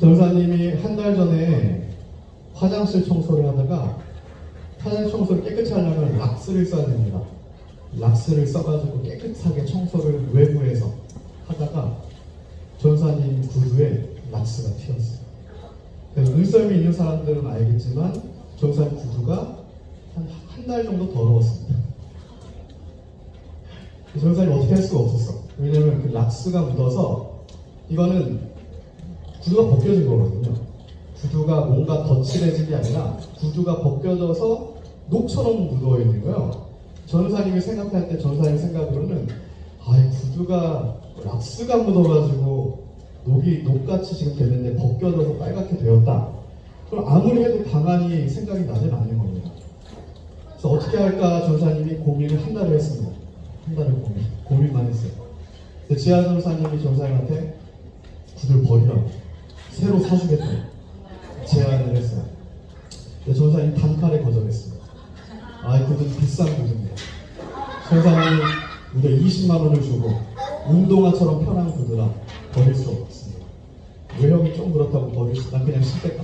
전사님이 한 달 전에 화장실 청소를 하다가 화장실 청소를 깨끗이 하려면 락스를 써야 됩니다. 락스를 써가지고 깨끗하게 청소를 외부에서 하다가 전사님 구두에 락스가 튀었어요. 그래서 눈썰미 있는 사람들은 알겠지만 전사님 구두가 한 달 정도 더러웠습니다. 전사님 어떻게 할 수가 없었어. 왜냐면 그 락스가 묻어서 이거는 구두가 벗겨진 거거든요. 구두가 뭔가 덧칠해진 게 아니라 구두가 벗겨져서 녹처럼 묻어 있는 거예요. 전사님이 생각할 때 전사님 생각으로는 이 구두가 락스가 묻어가지고 녹같이 지금 됐는데 벗겨져서 빨갛게 되었다. 그럼 아무리 해도 가만히 생각이 나진 않는 겁니다. 그래서 어떻게 할까 전사님이 고민을 한 달을 했습니다. 한 달을 고민만 했어요. 근데 지하 전사님이 전사님한테 구두를 버리라고 새로 사주겠다 제안을 했어요. 근데 전사님 단칼에 거절했습니다. 이 구두는 비싼 구두입니다. 전사님이 무려 20만 원을 주고 운동화처럼 편한 구두라 버릴 수 없습니다. 외형이 좀 그렇다고 버릴 수, 난 그냥 신겠다.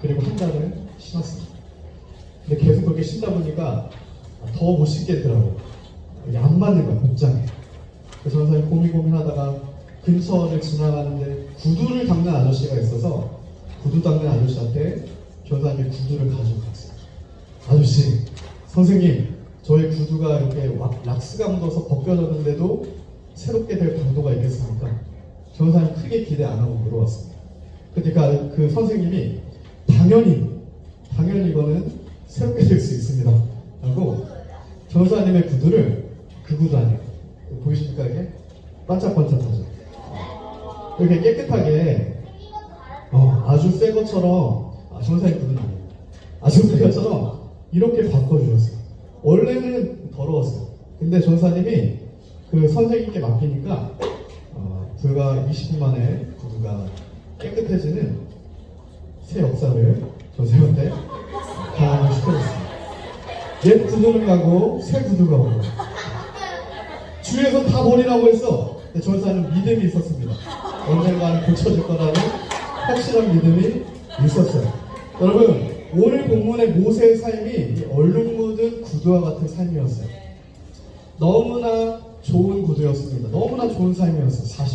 그리고 한 달을 신었습니다. 근데 계속 그렇게 신다 보니까 더 못 신겠더라고요. 이게 안 맞는 거야, 복장에. 그래서 전사님 고민하다가 근처를 지나가는데 구두를 닦는 아저씨가 있어서 구두 닦는 아저씨한테 전사님이 구두를 가지고 갔어요. 아저씨, 선생님, 저의 구두가 이렇게 락스가 묻어서 벗겨졌는데도 새롭게 될 구두가 있겠습니까? 전사님 크게 기대 안 하고 물어봤습니다. 그러니까 그 선생님이 당연히 이거는 새롭게 될 수 있습니다 하고 전사님의 구두를 그 구두 아니에요. 보이십니까? 이게 반짝반짝하죠. 이렇게 깨끗하게 아주 새 것처럼 전사님 구두는 아니에요. 아주 새 것처럼 이렇게 바꿔주셨어요. 원래는 더러웠어요. 근데 전사님이 그 선생님께 맡기니까 불과 20분 만에 구두가 깨끗해지는 새 역사를 전사님한테 경험을 시켜줬습니다. 옛 구두는 가고 새 구두가 오고 주위에서 다 버리라고 했어. 근데 전사는 믿음이 있었습니다. 언젠가는 고쳐질 거라는 확실한 믿음이 있었어요. 여러분, 오늘 본문의 모세의 삶이 얼룩 묻은 구두와 같은 삶이었어요. 너무나 좋은 구두였습니다. 너무나 좋은 삶이었어요.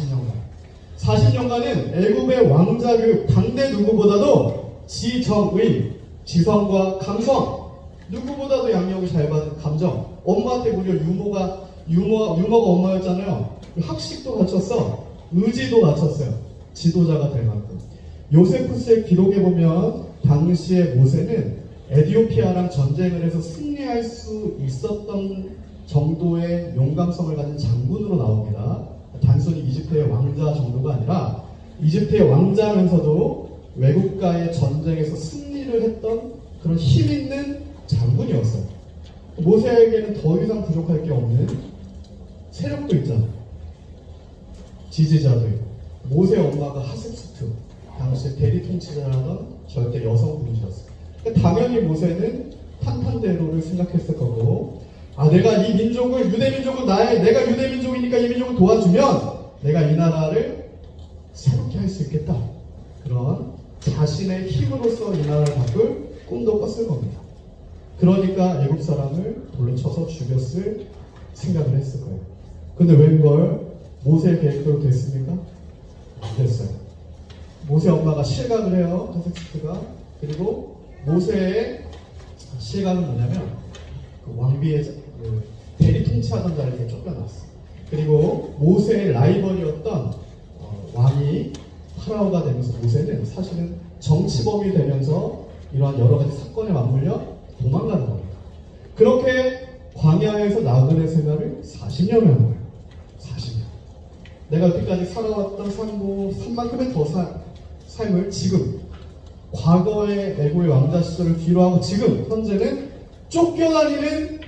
40년간은 애굽의 왕자 교육, 당대 누구보다도 지정의, 지성과 감성, 누구보다도 양육을 잘 받은 감정. 엄마한테 무려 유모가 엄마였잖아요. 학식도 갖췄어. 의지도 갖췄어요. 지도자가 될 만큼. 요세푸스의 기록에 보면 당시의 모세는 에티오피아랑 전쟁을 해서 승리할 수 있었던 정도의 용감성을 가진 장군으로 나옵니다. 단순히 이집트의 왕자 정도가 아니라 이집트의 왕자면서도 외국과의 전쟁에서 승리를 했던 그런 힘있는 장군이었어요. 모세에게는 더 이상 부족할 게 없는 세력도 있잖아요. 지지자도 있고. 모세 엄마가 하셉스트, 당시 대리 통치자라던 절대 여성분이셨어요. 당연히 모세는 탄탄대로를 생각했을 거고, 내가 이 민족을, 유대민족은 내가 유대민족이니까 이 민족을 도와주면 내가 이 나라를 새롭게 할 수 있겠다. 그런 자신의 힘으로써 이 나라를 바꿀 꿈도 꿨을 겁니다. 그러니까 애국 사람을 돌로 쳐서 죽였을 생각을 했을 거예요. 근데 웬걸 모세의 계획대로 됐습니까? 안 됐어요. 모세 엄마가 실각을 해요. 하섹스트가. 그리고 모세의 실각은 뭐냐면 그 왕비의 대리 통치하던 자리에 쫓겨났어. 그리고 모세의 라이벌이었던 왕이 파라오가 되면서 모세는 사실은 정치범이 되면서 이러한 여러 가지 사건에 맞물려 도망가는 겁니다. 그렇게 광야에서 나그네 생활을 40년을 한 거예요. 40년. 내가 여태까지 살아왔던 삶만큼의 더 삶을 지금 과거의 애고의 왕자 시절을 뒤로하고 지금 현재는 쫓겨다니는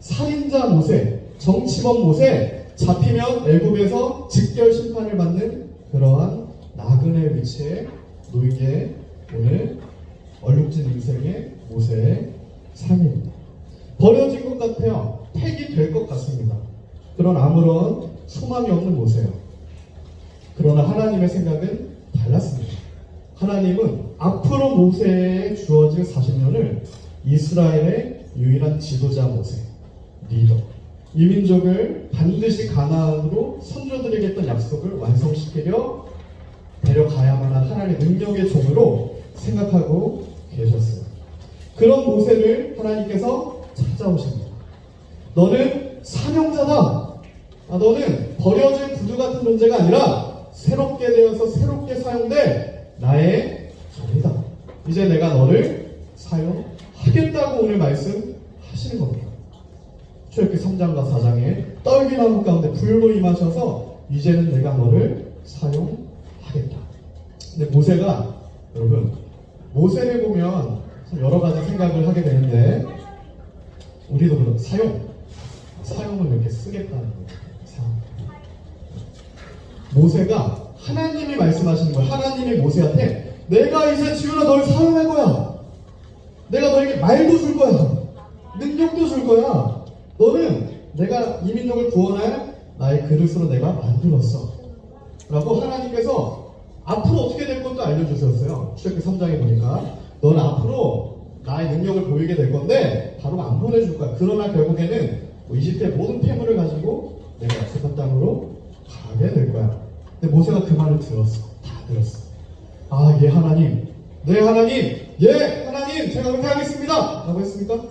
살인자 모세, 정치범 모세, 잡히면 애굽에서 직결 심판을 받는 그러한 나그네 위치에 놓이게 오늘 얼룩진 인생의 모세의 삶입니다. 버려진 것 같아요. 폐기될 것 같습니다. 그런 아무런 소망이 없는 모세예요. 그러나 하나님의 생각은 달랐습니다. 하나님은 앞으로 모세에 주어질 40년을 이스라엘의 유일한 지도자 모세, 리더, 이 민족을 반드시 가나안으로 선조들에게 약속을 완성시키려 데려가야만 한 하나님의 능력의 종으로 생각하고 계셨어요. 그런 모세를 하나님께서 찾아오십니다. 너는 사명자다. 너는 버려질 구두 같은 존재가 아니라 새롭게 되어서 새롭게 사용될 나의 종이다. 이제 내가 너를 사용하겠다고 오늘 말씀하시는 겁니다. 출애굽기 3장과 4장에 떨기나무 가운데 불로 임하셔서 이제는 내가 너를 사용하겠다. 근데 모세가, 여러분, 모세를 보면 여러 가지 생각을 하게 되는데, 우리도 그런 사용을 이렇게 쓰겠다는 거예요. 모세가 하나님이 말씀하시는 거예요. 하나님이 모세한테 내가 이제 지훈아 너를 사용할 거야. 내가 너에게 말도 줄 거야. 능력도 줄 거야. 너는 내가 이 민족을 구원할 나의 그릇으로 내가 만들었어. 라고 하나님께서 앞으로 어떻게 될 것도 알려주셨어요. 출애굽기 3장에 보니까 너는 앞으로 나의 능력을 보이게 될 건데 바로 안 보내줄 거야. 그러나 결국에는 이집트의 모든 폐물을 가지고 내가 약속한 땅으로 가게 될 거야. 근데 모세가 그 말을 들었어. 다 들었어. 아, 예 하나님, 네 하나님, 예 하나님, 제가 그렇게 하겠습니다 라고 했습니까?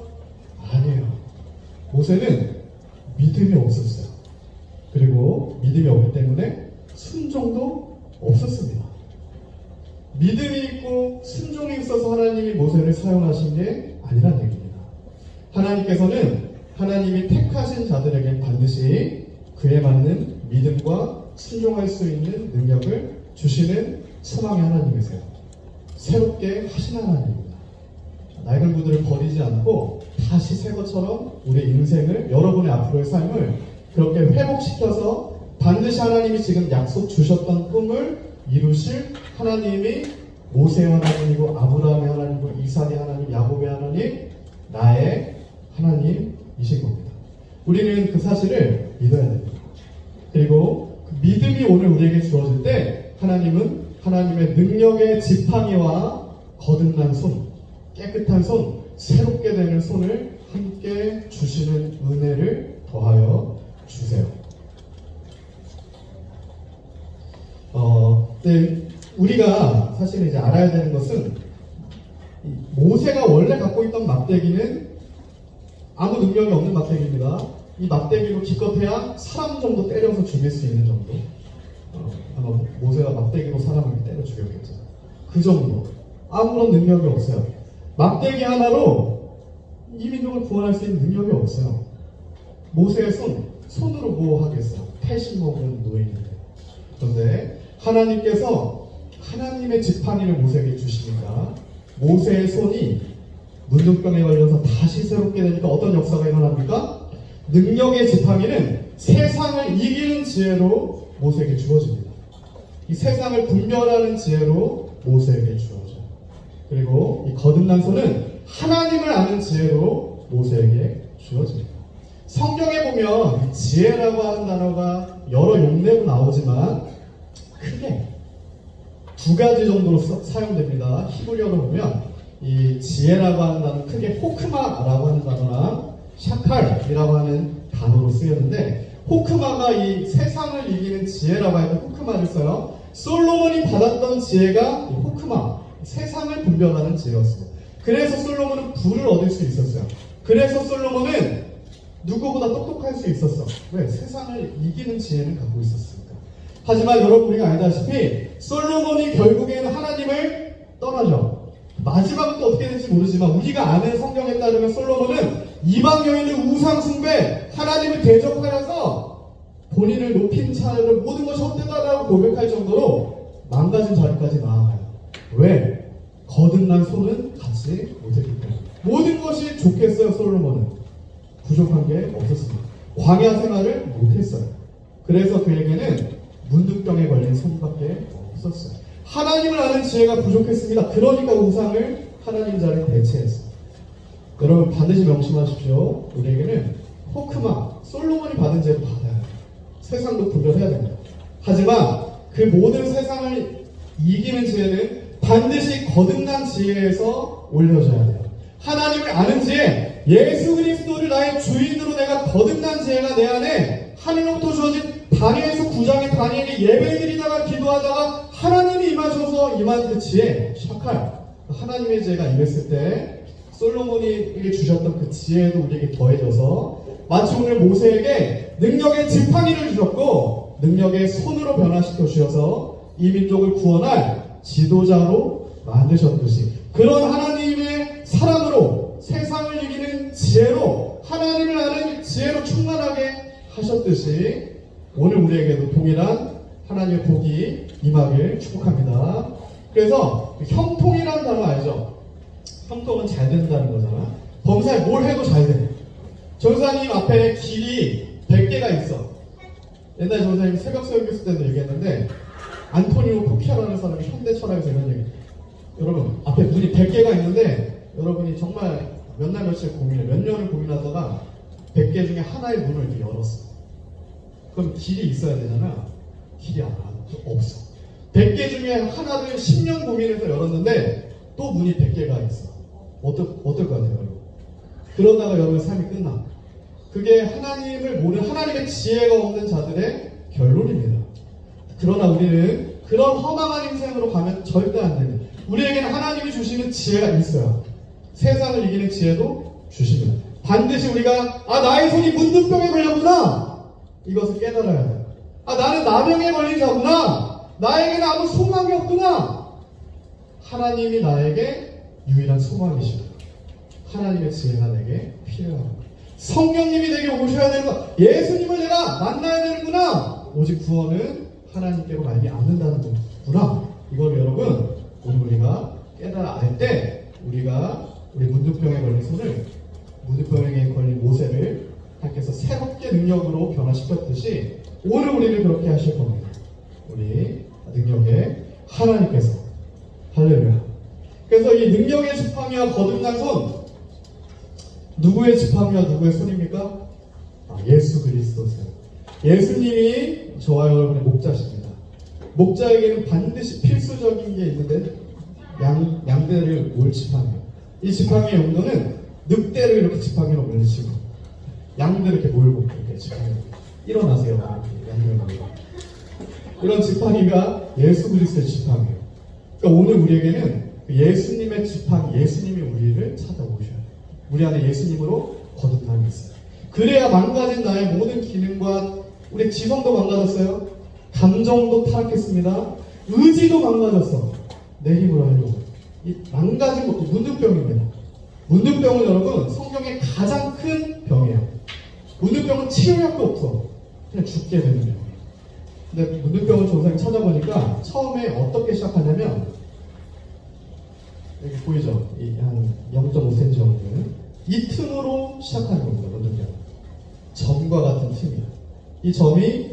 아니에요. 모세는 믿음이 없었어요. 그리고 믿음이 없기 때문에 순종도 없었습니다. 믿음이 있고 순종이 있어서 하나님이 모세를 사용하신 게 아니란 얘기입니다. 하나님께서는 하나님이 택하신 자들에게 반드시 그에 맞는 믿음과 순종할 수 있는 능력을 주시는 소망의 하나님이세요. 새롭게 하신 하나님입니다. 낡은 구들을 버리지 않고 다시 새 것처럼 우리 인생을, 여러분의 앞으로의 삶을 그렇게 회복시켜서 반드시 하나님이 지금 약속 주셨던 꿈을 이루실 하나님이 모세의 하나님이고 아브라함의 하나님이고 이삭의 하나님, 야곱의 하나님, 나의 하나님이신 겁니다. 우리는 그 사실을 믿어야 됩니다. 그리고 그 믿음이 오늘 우리에게 주어질 때 하나님은 하나님의 능력의 지팡이와 거듭난 손, 깨끗한 손, 새롭게 되는 손을 함께 주시는 은혜를 더하여 주세요. 네, 우리가 사실 이제 알아야 되는 것은 모세가 원래 갖고 있던 막대기는 아무 능력이 없는 막대기입니다. 이 막대기로 기껏해야 사람 정도 때려서 죽일 수 있는 정도. 아마 모세가 막대기로 사람을 때려 죽였겠죠. 그 정도. 아무런 능력이 없어요. 막대기 하나로 이 민족을 구원할 수 있는 능력이 없어요. 모세의 손으로 뭐 하겠어요? 태신 먹은 노인인데. 그런데 하나님께서 하나님의 지팡이를 모세에게 주시니까 모세의 손이 문둥병에 걸려서 다시 새롭게 되니까 어떤 역사가 일어납니까? 능력의 지팡이는 세상을 이기는 지혜로 모세에게 주어집니다. 이 세상을 분별하는 지혜로 모세에게 주어져요. 그리고 이 거듭난 손은 하나님을 아는 지혜로 모세에게 주어집니다. 성경에 보면 지혜라고 하는 단어가 여러 용례로 나오지만 크게 두 가지 정도로 사용됩니다. 히브리어로 보면 이 지혜라고 하는 단어는 크게 호크마라고 하는 단어랑 샤칼이라고 하는 단어로 쓰였는데, 호크마가 이 세상을 이기는 지혜라고 할 때 호크마를 써요. 솔로몬이 받았던 지혜가 이 호크마, 세상을 분별하는 지혜였습니다. 그래서 솔로몬은 부를 얻을 수 있었어요. 그래서 솔로몬은 누구보다 똑똑할 수 있었어. 왜? 세상을 이기는 지혜는 갖고 있었으니까. 하지만 여러분, 우리가 알다시피 솔로몬이 결국에는 하나님을 떠나죠. 마지막은 또 어떻게 될지 모르지만 우리가 아는 성경에 따르면 솔로몬은 이방 여인의 우상 숭배, 하나님을 대적하여서 본인을 높인 차를 모든 것이 헛되다라고 고백할 정도로 망가진 자리까지 나아가요. 왜? 거듭난 손은 갖지 못했기 때문에. 모든 것이 좋겠어요. 솔로몬은 부족한 게 없었습니다. 광야 생활을 못했어요. 그래서 그에게는 문둥병에 걸린 손밖에 없었어요. 하나님을 아는 지혜가 부족했습니다. 그러니까 우상을 하나님 자리에 대체했어요. 여러분 반드시 명심하십시오. 우리에게는 호크마, 솔로몬이 받은 지혜도 받아야 해요. 세상도 분별해야 됩니다. 하지만 그 모든 세상을 이기는 지혜는 반드시 거듭난 지혜에서 올려져야 돼요. 하나님을 아는 지혜, 예수 그리스도를 나의 주인으로 내가 거듭난 지혜가 내 안에 하늘로부터 주어진 다니엘서 9장의 다니엘이 예배드리다가 기도하다가 하나님이 임하셔서 임한 그 지혜, 샤칼, 하나님의 지혜가 임했을 때 솔로몬이 주셨던 그 지혜도 우리에게 더해져서 마치 오늘 모세에게 능력의 지팡이를 주셨고 능력의 손으로 변화시켜 주셔서 이 민족을 구원할 지도자로 만드셨듯이 그런 하나님의 사랑으로 세상을 이기는 지혜로 하나님을 아는 지혜로 충만하게 하셨듯이 오늘 우리에게도 동일한 하나님의 복이 임하길 축복합니다. 그래서 형통이라는 단어 알죠? 형통은 잘 된다는 거잖아. 범사에 뭘 해도 잘 돼. 전사님 앞에 길이 100개가 있어. 옛날에 전사님 새벽 설교했을 때도 얘기했는데 안토니오 코키아라는 사람이 현대 철학에서 이런 얘기. 여러분 앞에 문이 100개가 있는데 여러분이 정말 몇 날 며칠 고민해 몇 년을 고민하다가 100개 중에 하나의 문을 이렇게 열었어. 그럼 길이 있어야 되잖아. 길이 없어. 100개 중에 하나를 10년 고민해서 열었는데 또 문이 100개가 있어. 어떨 것 같아요, 여러분? 그러다가 여러분 삶이 끝나. 그게 하나님을 모르는 하나님의 지혜가 없는 자들의 결론입니다. 그러나 우리는 그런 허망한 인생으로 가면 절대 안 됩니다. 우리에게는 하나님이 주시는 지혜가 있어요. 세상을 이기는 지혜도 주십니다. 반드시 우리가 나의 손이 문둥병에 걸렸구나. 이것을 깨달아야 돼요. 나는 나병에 걸린 자구나. 나에게는 아무 소망이 없구나. 하나님이 나에게 유일한 소망이십니다. 하나님의 지혜가 내게 필요합니다. 성령님이 내게 오셔야 되는구나. 예수님을 내가 만나야 되는구나. 오직 구원은 하나님께로 말미암는다는 거구나. 이걸 여러분 오늘 우리가 깨달아 알 때 우리가 우리 문둥병에 걸린 손을 문둥병에 걸린 모세를 하나님께서 새롭게 능력으로 변화시켰듯이 오늘 우리를 그렇게 하실 겁니다. 우리 능력의 하나님께서 할렐루야. 그래서 이 능력의 지팡이와 거듭난 손 누구의 지팡이와 누구의 손입니까? 예수 그리스도세요. 예수님이 저와 여러분의 목자십니다. 목자에게는 반드시 필수적인 게 있는데 양떼를 올 지팡이. 이 지팡이의 용도는 늑대를 이렇게 지팡이로 물리치고 양들 이렇게 몰고 이렇게 지팡이로 일어나세요. 양들 몰고 이런 지팡이가 예수 그리스도의 지팡이에요. 그러니까 오늘 우리에게는 예수님의 지팡이, 예수님이 우리를 찾아오셔야 돼요. 우리 안에 예수님으로 거듭남이 있어요. 그래야 망가진 나의 모든 기능과 우리 지성도 망가졌어요. 감정도 타락했습니다. 의지도 망가졌어. 내 힘으로 하려고. 이 망가진 것도 문둥병입니다. 문둥병은 여러분 성경의 가장 큰 병이에요. 문둥병은 치료약도 없어. 그냥 죽게 되는 병이에요. 근데 문둥병을 조사님 찾아보니까 처음에 어떻게 시작하냐면 여기 보이죠? 한 0.5cm 정도는 이 틈으로 시작하는 겁니다. 문둥병. 점과 같은 틈이에요. 이 점이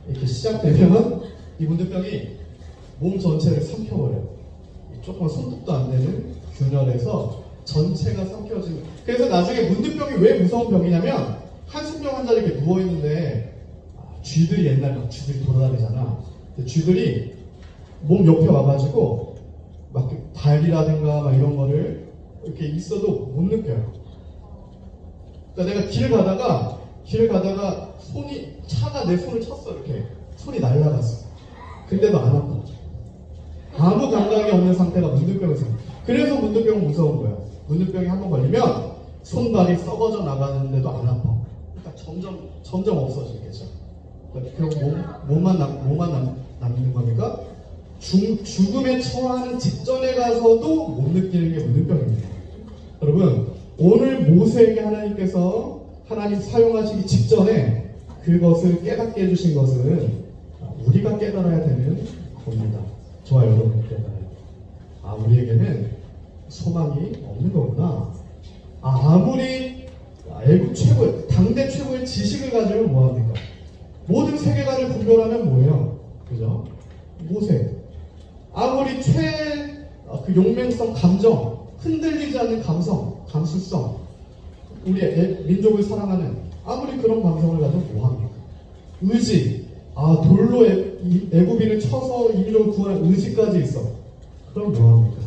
이렇게 시작되면 이 문둥병이 몸 전체를 삼켜버려요. 조금 손톱도 안 되는 균열에서 전체가 삼켜지는. 그래서 나중에 문둥병이 왜 무서운 병이냐면 한숨병 환자 이렇게 누워있는데 쥐들이 옛날에 막 쥐들이 돌아다니잖아. 쥐들이 몸 옆에 와가지고 막 발이라든가 막 이런 거를 이렇게 있어도 못 느껴요. 그러니까 내가 길을 가다가 차가 내 손을 쳤어. 이렇게 손이 날아갔어. 근데도 안 아파. 아무 감각이 없는 상태가 문둥병이었어요. 그래서 문둥병은 무서운 거예요. 문둥병이 한번 걸리면 손발이 썩어져 나가는데도 안 아파. 그러니까 점점 없어지겠죠. 그러니까 몸만 남는 겁니까? 죽음에 처하는 직전에 가서도 못 느끼는 게 문둥병입니다. 여러분, 오늘 모세에게 하나님께서 하나님 사용하시기 직전에 그것을 깨닫게 해주신 것은 우리가 깨달아야 되는 겁니다. 저와 여러분이 깨달아요. 우리에게는 소망이 없는 거구나. 아무리 애국 최고의, 당대 최고의 지식을 가지면 뭐합니까? 모든 세계관을 분별하면 뭐예요? 그죠? 모세. 아무리 그 용맹성, 감정, 흔들리지 않는 감수성, 우리 민족을 사랑하는 아무리 그런 감성을 가지면 뭐합니까? 의지. 돌로 애굽인을 쳐서 이 민족을 구하는 의지까지 있어. 그럼 뭐합니까?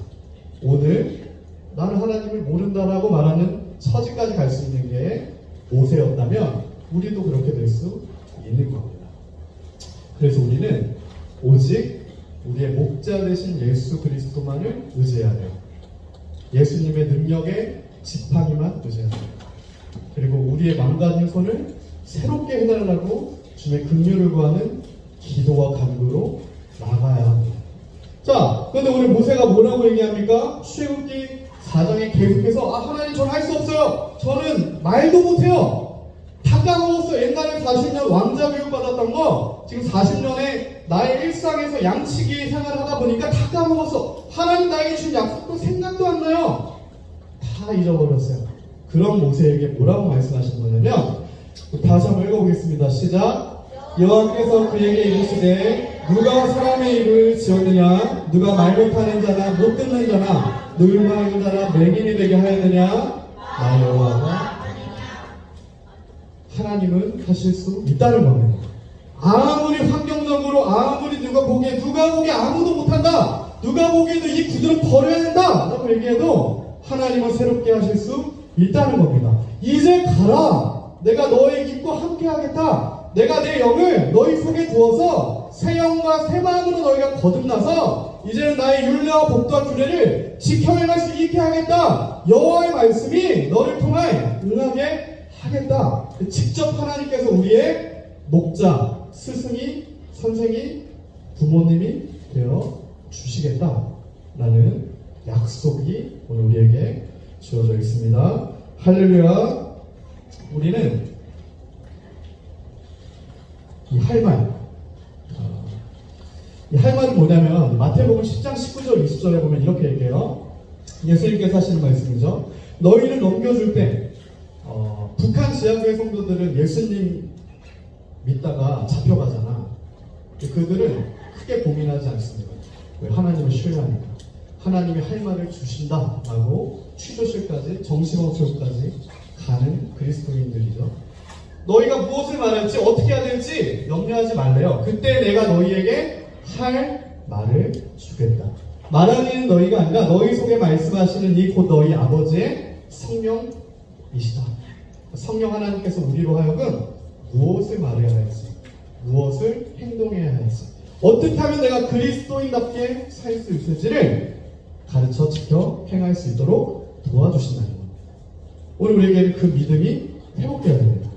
오늘 나는 하나님을 모른다라고 말하는 처지까지 갈 수 있는 게 모세였다면 우리도 그렇게 될 수 있는 겁니다. 그래서 우리는 오직 우리의 목자 되신 예수 그리스도만을 의지해야 돼요. 예수님의 능력에 지팡이만 의지해야 돼요. 그리고 우리의 망가진 손을 새롭게 해달라고 주의 긍휼을 구하는 기도와 간구로 나가야 합니다. 자, 그런데 오늘 모세가 뭐라고 얘기합니까? 출애굽기 4장에 계속해서 하나님 저는 할 수 없어요. 저는 말도 못해요. 다 까먹었어요. 옛날에 40년 왕자 교육 받았던 거 지금 40년에 나의 일상에서 양치기 생활을 하다 보니까 다 까먹었어. 하나님 나에게 준 약속도 생각도 안 나요. 다 잊어버렸어요. 그런 모세에게 뭐라고 말씀하신 거냐면 다시 한번 읽어보겠습니다. 시작. 여호와께서 그에게 이르시되 누가 사람의 입을 지었느냐 누가 말 못하는 자나 못 듣는 자나 늙어있는 자나 맹인이 되게 하였느냐 나 여호와가 하나님은 하실 수 있다는 겁니다. 아무리 환경적으로 아무리 누가 보기에 아무도 못한다 누가 보기에도 이 구두를 버려야 된다 라고 얘기해도 하나님은 새롭게 하실 수 있다는 겁니다. 이제 가라. 내가 너의 입과 함께 하겠다. 내가 내 영을 너희 속에 두어서 새 영과 새 마음으로 너희가 거듭나서 이제는 나의 율례와 법도와 규례를 지켜 행할 수 있게 하겠다. 여호와의 말씀이 너를 통하여 응하게 하겠다. 직접 하나님께서 우리의 목자, 스승이, 선생이, 부모님이 되어 주시겠다라는 약속이 오늘 우리에게 주어져 있습니다. 할렐루야. 우리는 이 할 말은 뭐냐면 마태복음 10장 19절 20절에 보면 이렇게 얘기해요. 예수님께서 하시는 말씀이죠. 너희를 넘겨줄 때 북한 지하교회 성도들은 예수님 믿다가 잡혀가잖아. 그들은 크게 고민하지 않습니다. 왜? 하나님을 신뢰하니까. 하나님이 할 말을 주신다라고 취조실까지 정신없을까지 가는 그리스도인들이죠. 너희가 무엇을 말할지 어떻게 해야 될지 염려하지 말래요. 그때 내가 너희에게 할 말을 주겠다. 말하는 너희가 아니라 너희 속에 말씀하시는 이 곧 너희 아버지의 성령이시다. 성령 하나님께서 우리로 하여금 무엇을 말해야 할지 무엇을 행동해야 할지 어떻게 하면 내가 그리스도인답게 살 수 있을지를 가르쳐 지켜 행할 수 있도록 도와주신다는 것. 오늘 우리에게 그 믿음이 회복되어야 됩니다.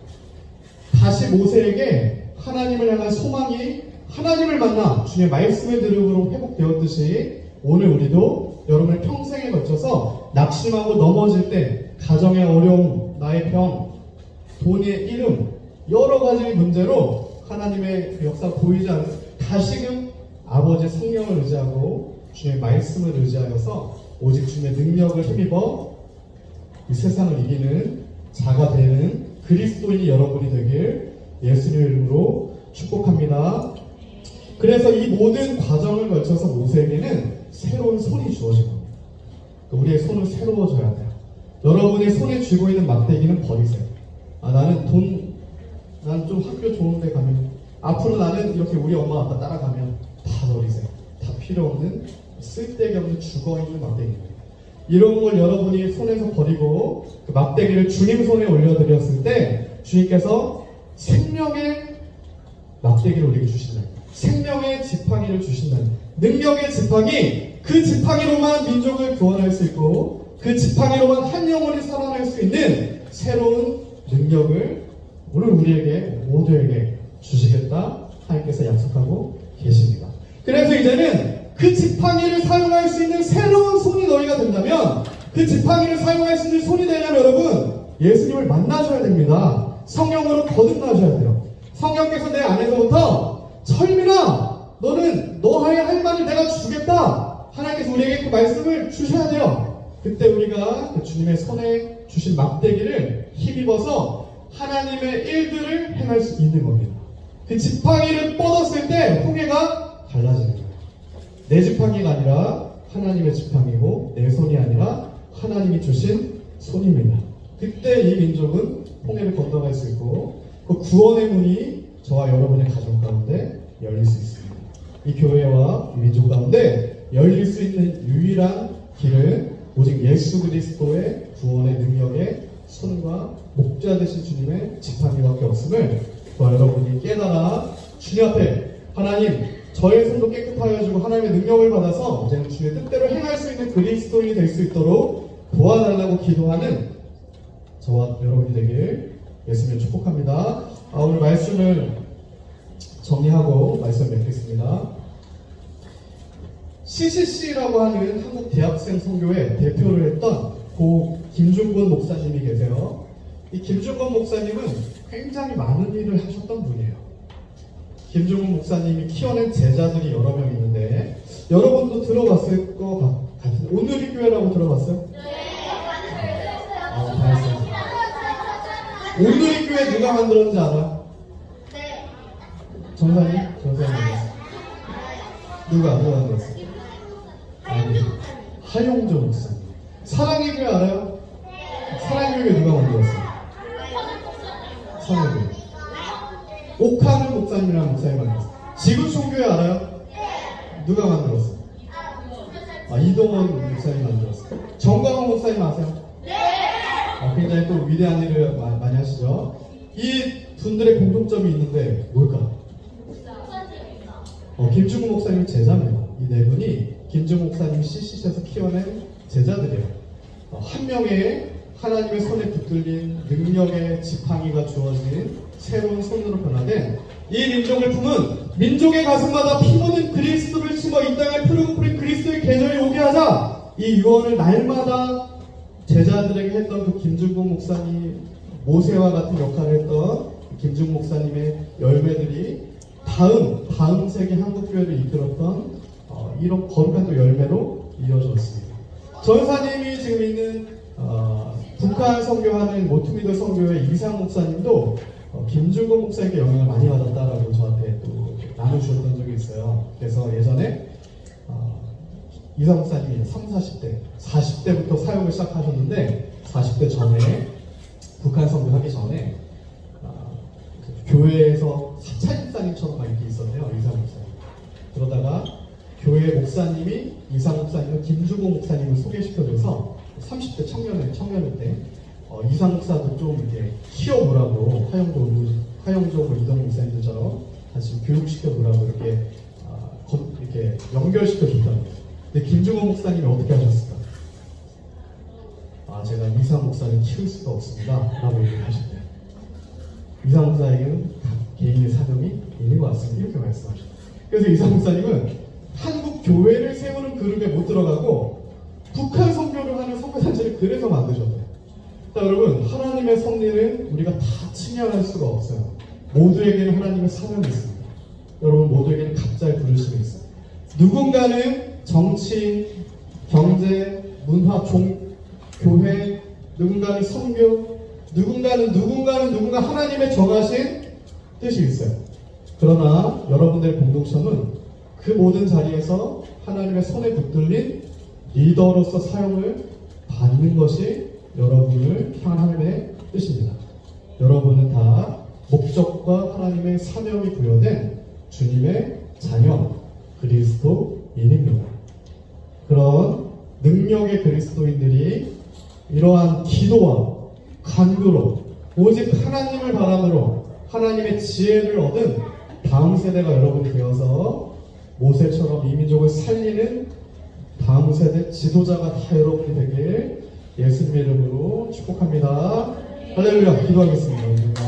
다시 모세에게 하나님을 향한 소망이 하나님을 만나 주의 말씀을 들음으로 회복되었듯이 오늘 우리도 여러분의 평생에 걸쳐서 낙심하고 넘어질 때 가정의 어려움, 나의 병, 돈의 잃음 여러 가지 문제로 하나님의 그 역사 보이지 않는 다시금 아버지 성령을 의지하고 주의 말씀을 의지하여서 오직 주의 능력을 힘입어 이 세상을 이기는 자가 되는 그리스도인이 여러분이 되길 예수님의 이름으로 축복합니다. 그래서 이 모든 과정을 거쳐서 모세에게는 새로운 손이 주어진 겁니다. 우리의 손은 새로워져야 돼요. 여러분의 손에 쥐고 있는 막대기는 버리세요. 나는 좀 학교 좋은 데 가면 앞으로 나는 이렇게 우리 엄마 아빠 따라가면 다 버리세요. 다 필요 없는 쓸데기 없는 죽어있는 막대기입니다. 이런 걸 여러분이 손에서 버리고 그 막대기를 주님 손에 올려드렸을 때 주님께서 생명의 막대기를 우리에게 주신다. 생명의 지팡이를 주신다. 능력의 지팡이, 그 지팡이로만 민족을 구원할 수 있고 그 지팡이로만 한 영혼이 살아날 수 있는 새로운 능력을 오늘 우리에게 모두에게 주시겠다 하나님께서 약속하고 계십니다. 그래서 이제는 그 지팡이를 사용할 수 있는 새로운 손이 너희가 된다면 그 지팡이를 사용할 수 있는 손이 되려면 여러분 예수님을 만나셔야 됩니다. 성령으로 거듭나셔야 돼요. 성령께서 내 안에서부터 철민아 너는 너의 할 말을 내가 주겠다. 하나님께서 우리에게 그 말씀을 주셔야 돼요. 그때 우리가 그 주님의 손에 주신 막대기를 힘입어서 하나님의 일들을 행할 수 있는 겁니다. 그 지팡이를 뻗었을 때 홍해가 갈라지는 거예요. 내 지팡이가 아니라 하나님의 지팡이고 내 손이 아니라 하나님이 주신 손입니다. 그때 이 민족은 홍해를 건너갈 수 있고 그 구원의 문이 저와 여러분의 가정 가운데 열릴 수 있습니다. 이 교회와 이 민족 가운데 열릴 수 있는 유일한 길은 오직 예수 그리스도의 구원의 능력에 손과 목자 되신 주님의 지팡이밖에 없음을 여러분이 깨달아 주님 앞에 하나님 저의 손도 깨끗하여 주고 하나님의 능력을 받아서 이제는 주의 뜻대로 행할 수 있는 그리스도인이 될 수 있도록 도와달라고 기도하는 저와 여러분이 되길 예수님을 축복합니다. 오늘 말씀을 정리하고 말씀 맺겠습니다. CCC라고 하는 한국 대학생 선교회 대표를 했던 고 김중권 목사님이 계세요. 이 김중권 목사님은 굉장히 많은 일을 하셨던 분이에요. 김중권 목사님이 키워낸 제자들이 여러 명 있는데 여러분도 들어봤을 것 같은데 오늘의 교회라고 들어봤어요? 네. 다 했어요. 오늘의 교회 누가 만들었는지 알아요? 네. 전사님 만들었어요. 누가 만들었어요? 아니, 하용조 목사님. 사랑의 교회 알아요? 네. 사랑의 교회 누가 만들었어요? 사랑의 교회. 옥하는 목사님이라는 목사님 만들었어요. 지구촌교회 알아요? 네. 누가 만들었어요? 이동원 목사님 만들었어요. 정광훈 목사님 아세요? 네. 굉장히 또 위대한 일을 많이 하시죠. 이 분들의 공통점이 있는데 뭘까? 김중국 목사님 제자입니다. 이 네 분이 김중국 목사님 CCC에서 키워낸 제자들이에요. 한 명의 하나님의 손에 붙들린 능력의 지팡이가 주어진 새로운 손으로 변화된 이 민족을 품은 민족의 가슴마다 피 묻은 그리스도를 심어 이 땅에 푸르고 뿌린 그리스도의 계절이 오게 하자. 이 유언을 날마다 제자들에게 했던 그 김중국 목사님, 모세와 같은 역할을 했던 김중국 목사님의 열매들이 다음 세기 한국교회를 이끌었던 이런 거룩한 또 열매로 이어졌습니다. 전사님이 지금 있는 북한 선교하는 모투미도 선교회 이상 목사님도 김중국 목사님께 영향을 많이 받았다라고 저한테 또 나눠주셨던 적이 있어요. 그래서 예전에 이상 목사님이 30, 40대, 40대부터 사역을 시작하셨는데 40대 전에 북한 선교하기 전에 교회에서 사차집사님처럼 이렇게 있었네요. 이상 목사님. 그러다가 교회 목사님이 이상 목사님과 김주고 목사님을 소개시켜줘서 30대 청년일 때 이상 목사도 좀 이렇게 키워보라고 하영조 이동 목사님들처럼 같이 교육시켜보라고 이렇게 연결시켜줬다는 거예요. 근데 김주고 목사님이 어떻게 하셨을까? 제가 이상 목사님 키울 수가 없습니다 라고 얘기하셨대요. 이상 목사님은 개인의 사정이 있는 것 같습니다. 이렇게 말씀하셨어요. 그래서 이상 목사님은 한국 교회를 세우는 그룹에 못 들어가고 북한 선교를 하는 선교단체를 그래서 만드셨대요. 자, 여러분, 하나님의 섭리는 우리가 다 침해할 수가 없어요. 모두에게는 하나님의 사명이 있습니다. 여러분 모두에게는 각자의 부르심이 있어요. 누군가는 정치, 경제, 문화, 교회, 누군가는 선교, 누군가 하나님의 정하신 뜻이 있어요. 그러나 여러분들의 공동점은 그 모든 자리에서 하나님의 손에 붙들린 리더로서 사용을 받는 것이 여러분을 향한 하나님의 뜻입니다. 여러분은 다 목적과 하나님의 사명이 부여된 주님의 자녀 그리스도인입니다. 그런 능력의 그리스도인들이 이러한 기도와 간구로 오직 하나님을 바람으로 하나님의 지혜를 얻은 다음 세대가 여러분이 되어서 모세처럼 이 민족을 살리는 다음 세대 지도자가 다 여러분이 되길 예수님의 이름으로 축복합니다. 할렐루야. 기도하겠습니다.